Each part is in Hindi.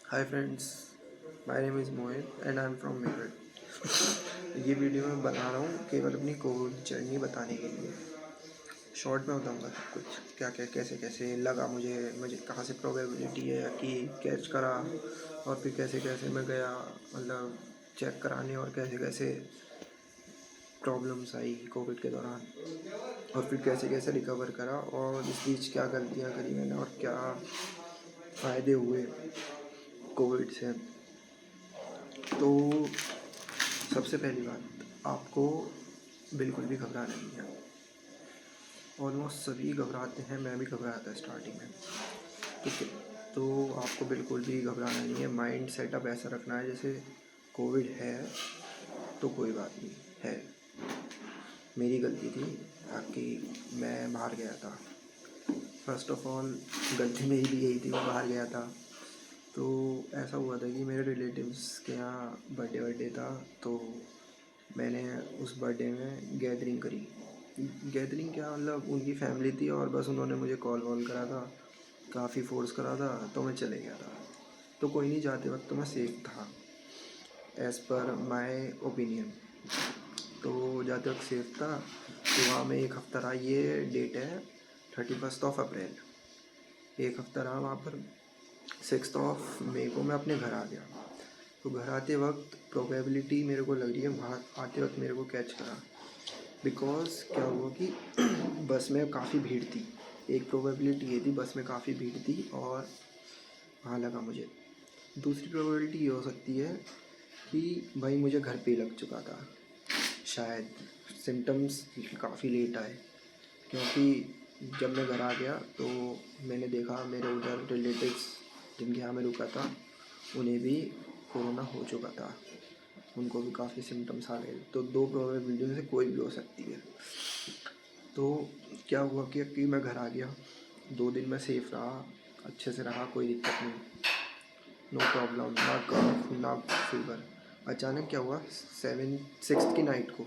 Hi friends, my name is Mohit and I am from Meerut. ये वीडियो मैं बना रहा हूँ केवल अपनी कोविड जर्नी बताने के लिए। शॉर्ट में बताऊँगा सब कुछ, क्या क्या कैसे कैसे लगा मुझे कहाँ से प्रोबेबिलिटी है कि कैच करा, और फिर कैसे कैसे मैं गया मतलब चेक कराने, और कैसे कैसे प्रॉब्लम्स आई कोविड के दौरान, और फिर कैसे कैसे रिकवर करा, और इस बीच क्या गलतियाँ करी मैंने और क्या फ़ायदे हुए कोविड से। तो सबसे पहली बात, आपको बिल्कुल भी घबराना नहीं है। ऑलमोस्ट सभी घबराते हैं, मैं भी घबराया था स्टार्टिंग में। ठीक है, तो आपको बिल्कुल भी घबराना नहीं है। माइंड सेटअप ऐसा रखना है जैसे कोविड है तो कोई बात नहीं है। मेरी गलती थी कि मैं बाहर गया था। फर्स्ट ऑफ ऑल गलती मेरी भी यही थी, मैं बाहर गया था। तो ऐसा हुआ था कि मेरे रिलेटिव्स के यहाँ बर्थडे था, तो मैंने उस बर्थडे में गैदरिंग करी। गैदरिंग क्या, मतलब उनकी फैमिली थी और बस उन्होंने मुझे कॉल वॉल करा था, काफ़ी फोर्स करा था, तो मैं चले गया था। तो कोई नहीं, जाते वक्त तो मैं सेफ था एज़ पर माय ओपिनियन। तो जाते वक्त सेफ था। तो वहाँ मैं एक हफ़्ता रहा, ये डेट है 31 अप्रैल। एक हफ़्ता रहा वहाँ पर। 6 मई को मैं अपने घर आ गया। तो घर आते वक्त प्रोबेबिलिटी मेरे को लग रही है वहाँ आते वक्त मेरे को कैच करा। बिकॉज़ क्या हुआ कि बस में काफ़ी भीड़ थी। एक प्रोबेबिलिटी ये थी, बस में काफ़ी भीड़ थी और वहाँ लगा मुझे। दूसरी प्रोबेबिलिटी ये हो सकती है कि भाई मुझे घर पे ही लग चुका था शायद। सिम्टम्स काफ़ी लेट आए, क्योंकि जब मैं घर आ गया तो मैंने देखा मेरे उधर रिलेटिव्स जिनके यहाँ मैं रुका था उन्हें भी कोरोना हो चुका था, उनको भी काफ़ी सिम्टम्स आ गए। तो दो प्रोबेबिलिटी में से कोई भी हो सकती है। तो क्या हुआ कि मैं घर आ गया, 2 दिन मैं सेफ रहा, अच्छे से रहा, कोई दिक्कत नहीं, नो प्रॉब्लम, ना कफ ना फीवर। अचानक क्या हुआ, 6 की नाइट को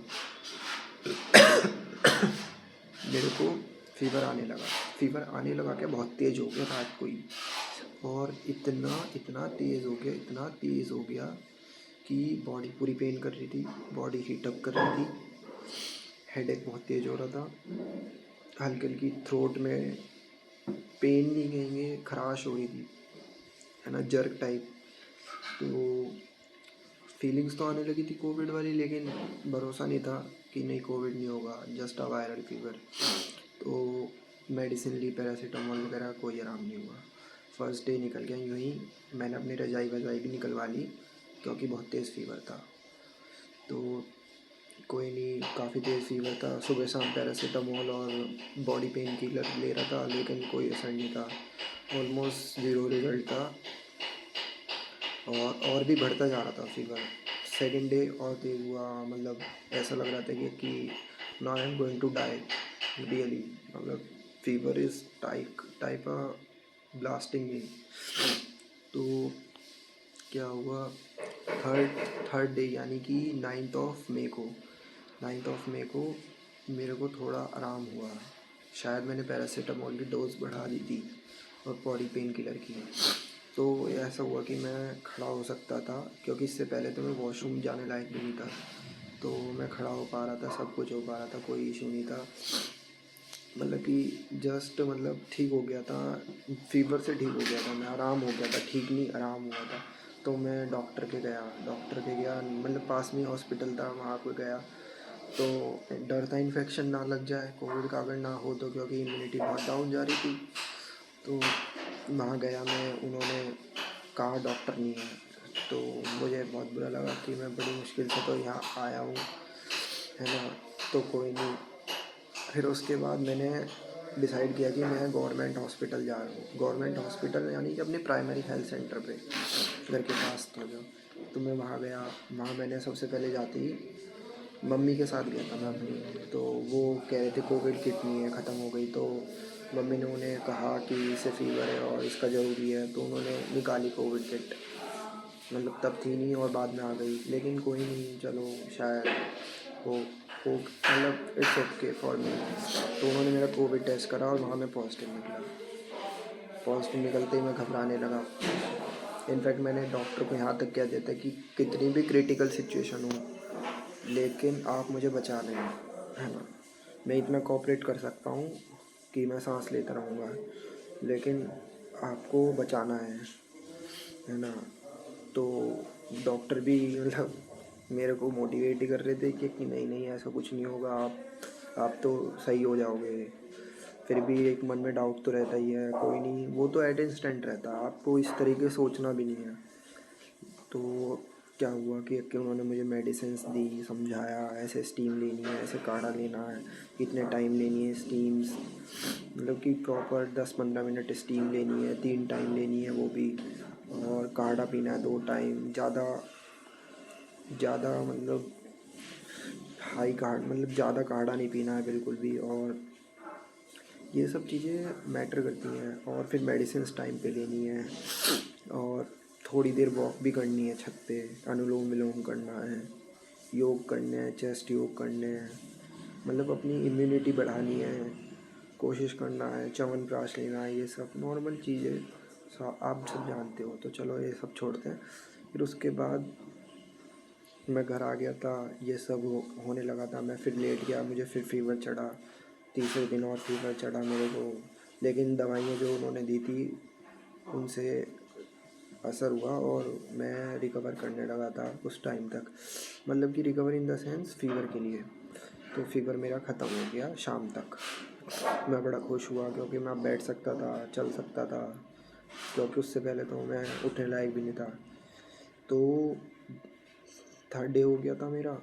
मेरे को फीवर आने लगा। फीवर आने लगा क्या, बहुत तेज़ हो गया रात को ही। और इतना इतना तेज़ हो गया, इतना तेज़ हो गया कि बॉडी पूरी पेन कर रही थी, बॉडी हीट अप कर रही थी, हेडेक बहुत तेज़ हो रहा था, हल्की हल्की थ्रोट में पेन नहीं कहेंगे, खराश हो रही थी, है ना, जर्क टाइप। तो फीलिंग्स तो आने लगी थी कोविड वाली, लेकिन भरोसा नहीं था कि नहीं कोविड नहीं होगा, जस्ट अ वायरल फीवर। तो मेडिसिन ली, पैरासीटामोल वगैरह, कोई आराम नहीं हुआ। फर्स्ट डे निकल गया यूँ ही। मैंने अपनी रजाई वजाई भी निकलवा ली क्योंकि बहुत तेज़ फीवर था। तो कोई नहीं, काफ़ी तेज़ फीवर था, सुबह शाम पैरासीटामोल और बॉडी पेन किलर ले रहा था, लेकिन कोई असर नहीं था। ऑलमोस्ट ज़ीरो रिज़ल्ट था, और भी बढ़ता जा रहा था फीवर। सेकेंड डे और तेज़ हुआ, मतलब ऐसा लग रहा था कि now I am going to die really. मतलब fever is type blasting me. तो क्या हुआ, थर्ड थर्ड डे यानी कि 9 मई को मेरे को थोड़ा आराम हुआ। शायद मैंने पैरासीटामोल की डोज बढ़ा दी थी और बॉडी पेन किलर की। तो ऐसा हुआ कि मैं खड़ा हो सकता था, क्योंकि इससे पहले तो मैं वॉशरूम जाने लायक भी नहीं था। तो मैं खड़ा हो पा रहा था, सब कुछ हो पा रहा था, कोई इशू नहीं था। मतलब कि जस्ट मतलब ठीक हो गया था, फीवर से ठीक हो गया था मैं, आराम हो गया था, ठीक नहीं आराम हुआ था। तो मैं डॉक्टर के गया, मतलब पास में हॉस्पिटल था, वहाँ पे गया। तो डर था इन्फेक्शन ना लग जाए कोविड का, अगर ना हो तो, क्योंकि इम्यूनिटी बहुत डाउन जा रही थी। तो वहाँ गया मैं, उन्होंने कहा डॉक्टर नहीं है। तो मुझे बहुत बुरा लगा कि मैं बड़ी मुश्किल से तो यहाँ आया हूँ, है ना। तो कोई नहीं, फिर उसके बाद मैंने डिसाइड किया कि मैं गवर्नमेंट हॉस्पिटल जा रहा हूँ। गवर्नमेंट हॉस्पिटल यानी कि अपने प्राइमरी हेल्थ सेंटर पे, घर के पास था जो। तो मैं वहाँ गया। वहाँ मैंने सबसे पहले जाते ही मम्मी के साथ गया था मैं अपनी। तो वो कह रहे थे कोविड किट नहीं है, ख़त्म हो गई। तो मम्मी ने उन्हें कहा कि इसे फीवर है और इसका ज़रूरी है, तो उन्होंने निकाली कोविड किट। मतलब तब थी नहीं और बाद में आ गई, लेकिन कोई नहीं, चलो शायद हो मतलब इट्स ओके फॉर मी। तो उन्होंने मेरा कोविड टेस्ट करा और वहाँ मैं पॉजिटिव निकला। पॉजिटिव निकलते ही मैं घबराने लगा। इनफैक्ट मैंने डॉक्टर को यहाँ तक कह दिया था कि कितनी भी क्रिटिकल सिचुएशन हो, लेकिन आप मुझे बचा लें, है ना। मैं इतना कोऑपरेट कर सकता हूँ कि मैं सांस लेता रहूँगा, लेकिन आपको बचाना है ना। तो डॉक्टर भी मतलब मेरे को मोटिवेट ही कर रहे थे कि नहीं नहीं ऐसा कुछ नहीं होगा, आप तो सही हो जाओगे। फिर भी एक मन में डाउट तो रहता ही है, कोई नहीं, वो तो एट इंस्टेंट रहता है, आपको इस तरीके सोचना भी नहीं है। तो क्या हुआ कि उन्होंने मुझे मेडिसिन्स दी, समझाया ऐसे स्टीम लेनी है, ऐसे काढ़ा लेना है, इतने टाइम लेनी है स्टीम्स, मतलब कि प्रॉपर 10-15 मिनट स्टीम लेनी है, 3 टाइम लेनी है वो भी, और काढ़ा पीना है 2 टाइम, ज़्यादा ज़्यादा मतलब हाई काढ़ मतलब ज़्यादा काढ़ा नहीं पीना है बिल्कुल भी। और ये सब चीज़ें मैटर करती हैं। और फिर मेडिसिन्स टाइम पे लेनी है, और थोड़ी देर वॉक भी करनी है छत पे, अनुलोम विलोम करना है, योग करने हैं, चेस्ट योग करने हैं, मतलब अपनी इम्यूनिटी बढ़ानी है, कोशिश करना है, च्यवनप्राश लेना है, ये सब नॉर्मल चीज़ें आप सब जानते हो। तो चलो ये सब छोड़ते हैं। फिर उसके बाद मैं घर आ गया था, ये सब होने लगा था, मैं फिर लेट गया, मुझे फिर फीवर चढ़ा, तीसरे दिन और फीवर चढ़ा मेरे को। लेकिन दवाइयाँ जो उन्होंने दी थी उनसे असर हुआ और मैं रिकवर करने लगा था उस टाइम तक, मतलब कि recover in the sense fever के लिए। तो फीवर मेरा ख़त्म हो गया शाम तक। मैं बड़ा खुश हुआ क्योंकि मैं बैठ सकता था, चल सकता था, क्योंकि उससे पहले तो मैं उठने लायक भी नहीं था। तो 3rd डे हो गया था मेरा।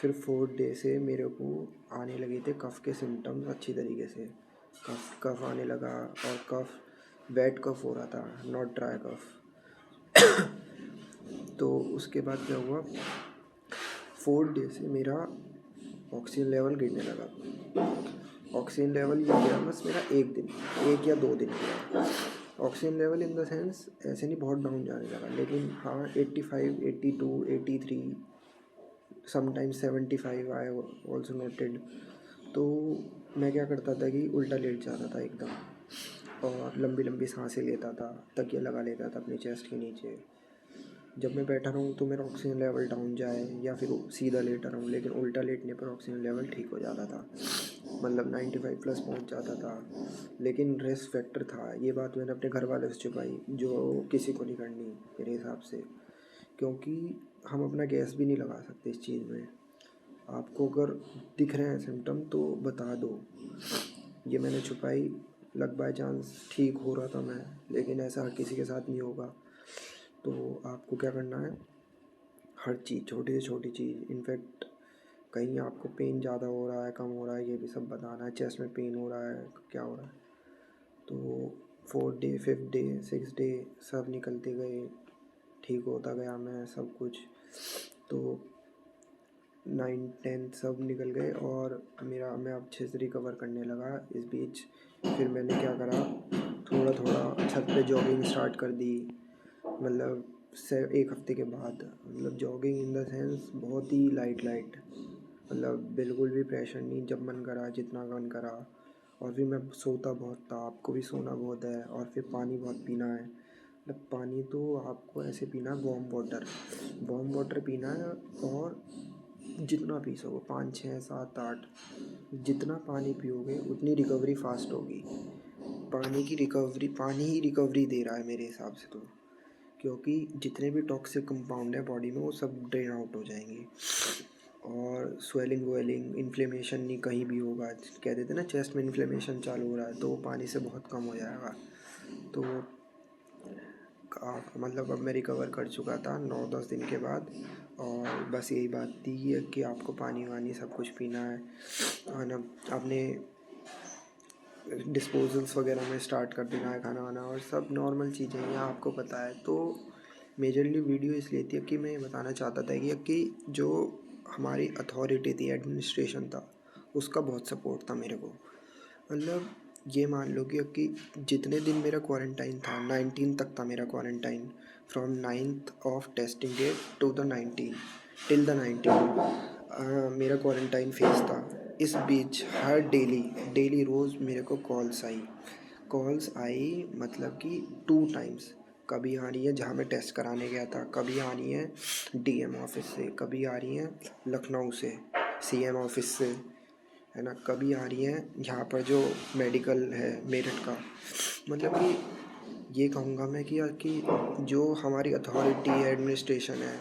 फिर 4th डे से मेरे को आने लगे थे कफ़ के सिम्टम्स अच्छी तरीके से, कफ़ आने लगा, और कफ़ वेट कफ़ हो रहा था, नॉट ड्राई कफ़। तो उसके बाद क्या हुआ, 4th डे से मेरा ऑक्सीजन लेवल गिरने लगा। ऑक्सीजन लेवल ये गया बस मेरा 1 या 2 दिन गया। Oxygen level in the sense ऐसे नहीं बहुत डाउन जाने लगा, लेकिन हाँ 85, 82, 83, समटाइम्स 75 आई ऑल्सो नोटेड। तो मैं क्या करता था कि उल्टा लेट जाता था एकदम, और लंबी लंबी सांसें लेता था, तकिया लगा लेता था अपनी चेस्ट के नीचे। जब मैं बैठा रहूँ तो मेरा ऑक्सीजन लेवल डाउन जाए, या फिर सीधा लेटा रहूँ, लेकिन उल्टा लेटने पर ऑक्सीजन लेवल ठीक हो जाता था, मतलब 95 प्लस पहुँच जाता था। लेकिन रिस्क फैक्टर था, ये बात मैंने अपने घर वालों से छुपाई, जो किसी को नहीं करनी मेरे हिसाब से, क्योंकि हम अपना गैस भी नहीं लगा सकते इस चीज़ में। आपको अगर दिख रहे हैं सिम्टम तो बता दो, ये मैंने छुपाई। लग बाय चांस ठीक हो रहा था मैं, लेकिन ऐसा हर किसी के साथ नहीं होगा। तो आपको क्या करना है, हर चीज़, छोटी से छोटी चीज़, इनफैक्ट कहीं आपको पेन ज़्यादा हो रहा है, कम हो रहा है, ये भी सब बताना है। चेस्ट में पेन हो रहा है, क्या हो रहा है। तो 4th day, 5th day, 6th day सब निकलते गए, ठीक होता गया मैं सब कुछ। तो 9th 10th सब निकल गए, और मैं अच्छे से रिकवर करने लगा। इस बीच फिर मैंने क्या करा, थोड़ा थोड़ा छत पे जॉगिंग स्टार्ट कर दी, मतलब 1 हफ्ते के बाद, मतलब जॉगिंग इन द सेंस बहुत ही लाइट, मतलब बिल्कुल भी प्रेशर नहीं, जब मन करा जितना मन करा। और फिर मैं सोता बहुत था, आपको भी सोना बहुत है, और फिर पानी बहुत पीना है। मतलब पानी तो आपको ऐसे पीना है, वार्म वाटर पीना है, और जितना पी सको 5, 6, 7, 8, जितना पानी पियोगे उतनी रिकवरी फास्ट होगी। पानी ही रिकवरी दे रहा है मेरे हिसाब से तो, क्योंकि जितने भी टॉक्सिक कंपाउंड हैं बॉडी में वो सब ड्रेन आउट हो जाएंगे, और स्वेलिंग इन्फ्लेमेशन नहीं कहीं भी होगा। कह देते ना चेस्ट में इन्फ्लेमेशन चालू हो रहा है, तो वो पानी से बहुत कम हो जाएगा। तो मतलब अब मैं रिकवर कर चुका था 9-10 दिन के बाद, और बस यही बात थी कि आपको पानी वानी सब कुछ पीना है, और ना अपने डिस्पोजल्स वगैरह में स्टार्ट कर देना है खाना वाना, और सब नॉर्मल चीज़ें हैं आपको पता है। तो मेजरली वीडियो इसलिए थी कि मैं ये बताना चाहता था कि जो हमारी अथॉरिटी थी, एडमिनिस्ट्रेशन था, उसका बहुत सपोर्ट था मेरे को। मतलब ये मान लो कि जितने दिन मेरा क्वारंटाइन था, 19 तक था मेरा quarantine, from 9th of testing date to the 19 till the 19 मेरा क्वारंटाइन फेज था। इस बीच हर डेली रोज़ मेरे को कॉल्स आई, मतलब कि 2 टाइम्स, कभी आ रही है जहाँ मैं टेस्ट कराने गया था, कभी आ रही है डीएम ऑफिस से, कभी आ रही है लखनऊ से सीएम ऑफिस से, है ना, कभी आ रही है यहाँ पर जो मेडिकल है मेरठ का। मतलब कि ये कहूँगा मैं कि जो हमारी अथॉरिटी है, एडमिनिस्ट्रेशन है,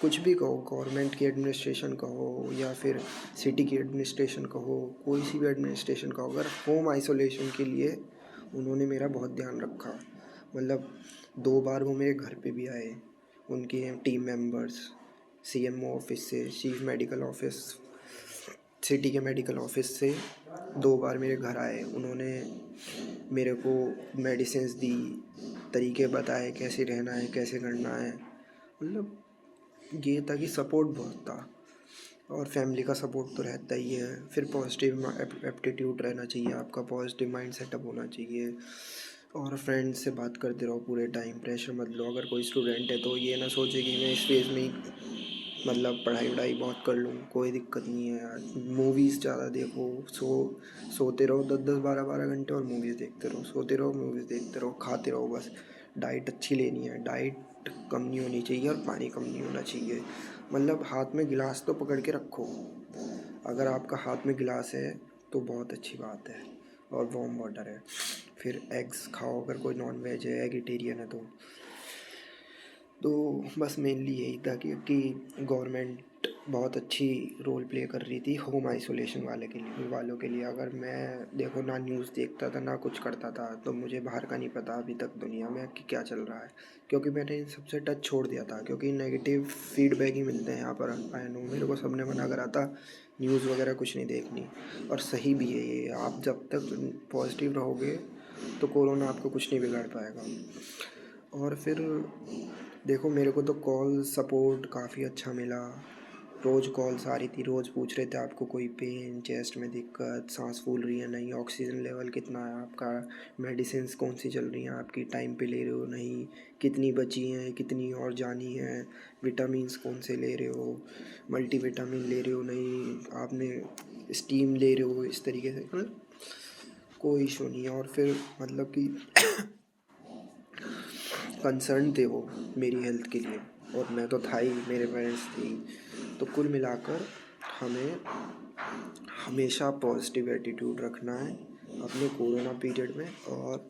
कुछ भी कहो, गवर्नमेंट की एडमिनिस्ट्रेशन कहो या फिर सिटी की एडमिनिस्ट्रेशन कहो, कोई सी भी एडमिनिस्ट्रेशन कहो, अगर होम आइसोलेशन के लिए उन्होंने मेरा बहुत ध्यान रखा। मतलब 2 बार वो मेरे घर पे भी आए, उनके टीम मेंबर्स, सीएमओ ऑफिस से, चीफ मेडिकल ऑफिस, सिटी के मेडिकल ऑफिस से 2 बार मेरे घर आए। उन्होंने मेरे को मेडिसिन्स दी, तरीके बताए कैसे रहना है, कैसे करना है। मतलब ये था कि सपोर्ट बहुत था, और फैमिली का सपोर्ट तो रहता ही है। फिर पॉजिटिव एप्टीट्यूड रहना चाहिए आपका, पॉजिटिव माइंड सेटअप होना चाहिए, और फ्रेंड्स से बात करते रहो पूरे टाइम, प्रेशर मत लो। अगर कोई स्टूडेंट है तो ये ना सोचे कि मैं इस फेज़ में ही मतलब पढ़ाई वढ़ाई बहुत कर लूँ, कोई दिक्कत नहीं है यार। मूवीज़ ज़्यादा देखो, सोते रहो 10-10 12-12 घंटे और मूवीज़ देखते रहो, सोते रहो मूवीज़ देखते रहो, खाते रहो बस। डाइट अच्छी लेनी है, डाइट कम नहीं होनी चाहिए और पानी कम नहीं होना चाहिए। मतलब हाथ में गिलास तो पकड़ के रखो, अगर आपका हाथ में गिलास है तो बहुत अच्छी बात है, और वार्म वाटर है। फिर एग्स खाओ, अगर कोई नॉन वेज है, एगिटेरियन है तो बस मेनली यही था कि गवर्नमेंट बहुत अच्छी रोल प्ले कर रही थी होम आइसोलेशन वालों के लिए। अगर मैं देखो ना न्यूज़ देखता था ना कुछ करता था, तो मुझे बाहर का नहीं पता अभी तक दुनिया में कि क्या चल रहा है, क्योंकि मैंने इन सबसे टच छोड़ दिया था। क्योंकि नेगेटिव फीडबैक ही मिलते हैं यहाँ पर। आई नो मेरे को सबने मना करा था न्यूज़ वगैरह कुछ नहीं देखनी, और सही भी है ये। आप जब तक पॉजिटिव रहोगे तो कोरोना आपको कुछ नहीं बिगाड़ पाएगा। और फिर देखो मेरे को तो कॉल सपोर्ट काफ़ी अच्छा मिला, रोज़ कॉल्स आ रही थी, रोज़ पूछ रहे थे आपको कोई पेन, चेस्ट में दिक्कत, सांस फूल रही है नहीं, ऑक्सीजन लेवल कितना है आपका, मेडिसिन्स कौन सी चल रही हैं आपकी, टाइम पे ले रहे हो नहीं, कितनी बची हैं, कितनी और जानी है, विटामिन्स कौन से ले रहे हो, मल्टीविटामिन ले रहे हो नहीं, आपने स्टीम ले रहे हो, इस तरीके से। मतलब कोई इशू नहीं है। और फिर मतलब कि कंसर्न थे वो मेरी हेल्थ के लिए, और मैं तो था ही, मेरे पेरेंट्स थे ही। तो कुल मिलाकर हमें हमेशा पॉजिटिव एटीट्यूड रखना है अपने कोरोना पीरियड में, और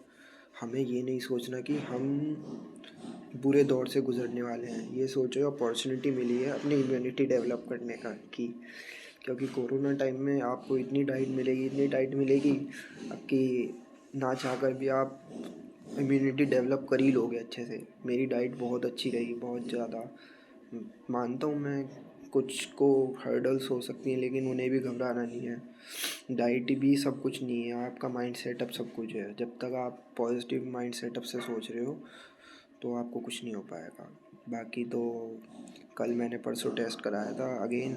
हमें ये नहीं सोचना कि हम बुरे दौर से गुजरने वाले हैं। ये सोचो अपॉर्चुनिटी मिली है अपनी इम्यूनिटी डेवलप करने का की, क्योंकि कोरोना टाइम में आपको इतनी डाइट मिलेगी कि ना चाहकर भी आप इम्यूनिटी डेवलप कर ही लोगे अच्छे से। मेरी डाइट बहुत अच्छी रही, बहुत ज़्यादा। मानता हूँ मैं कुछ को हर्डल्स हो सकती हैं, लेकिन उन्हें भी घबराना नहीं है। डाइट भी सब कुछ नहीं है, आपका माइंड सेटअप सब कुछ है। जब तक आप पॉजिटिव माइंड सेटअप से सोच रहे हो तो आपको कुछ नहीं हो पाएगा। बाकी तो कल मैंने परसों टेस्ट कराया था अगेन,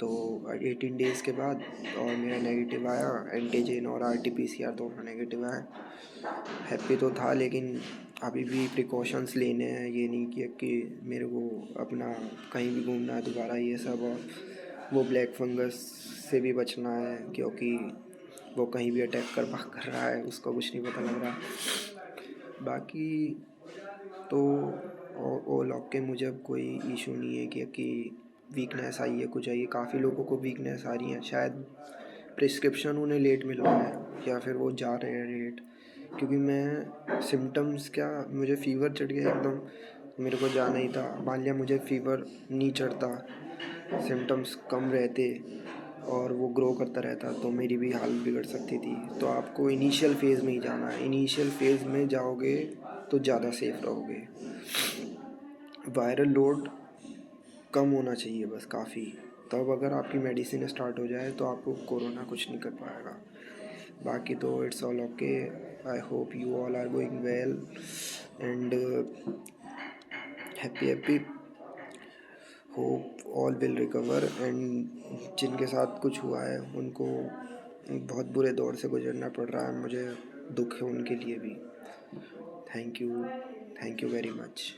तो 18 डेज़ के बाद, और मेरा नेगेटिव आया, एंटीजन और आरटीपीसीआर दोनों नेगेटिव आए। हैप्पी तो था, लेकिन अभी भी प्रिकॉशंस लेने हैं। ये नहीं कि मेरे को अपना कहीं भी घूमना है दोबारा ये सब, और वो ब्लैक फंगस से भी बचना है, क्योंकि वो कहीं भी अटैक कर रहा है, उसका कुछ नहीं पता लग रहा। बाकी तो ऑल ओके, मुझे अब कोई इशू नहीं है कि वीकनेस आई है, कुछ आई है। काफ़ी लोगों को वीकनेस आ रही है, शायद प्रिस्क्रिप्शन उन्हें लेट मिल रहा है, या फिर वो जा रहे हैं लेट। क्योंकि मैं सिम्टम्स क्या, मुझे फ़ीवर चढ़ गया एकदम, मेरे को जाना ही था। मान लिया मुझे फ़ीवर नहीं चढ़ता, सिम्टम्स कम रहते और वो ग्रो करता रहता, तो मेरी भी हालत बिगड़ सकती थी। तो आपको इनिशियल फ़ेज़ में ही जाना है, इनिशियल फ़ेज़ में जाओगे तो ज़्यादा सेफ रहोगे। वायरल लोड कम होना चाहिए बस काफ़ी, तब अगर आपकी मेडिसिन स्टार्ट हो जाए तो आपको कोरोना कुछ नहीं कर पाएगा। बाकी तो it's all okay. I hope you all are going well and happy hope all will recover. And जिनके साथ कुछ हुआ है उनको बहुत बुरे दौर से गुजरना पड़ रहा है, मुझे दुख है उनके लिए भी। Thank you very much.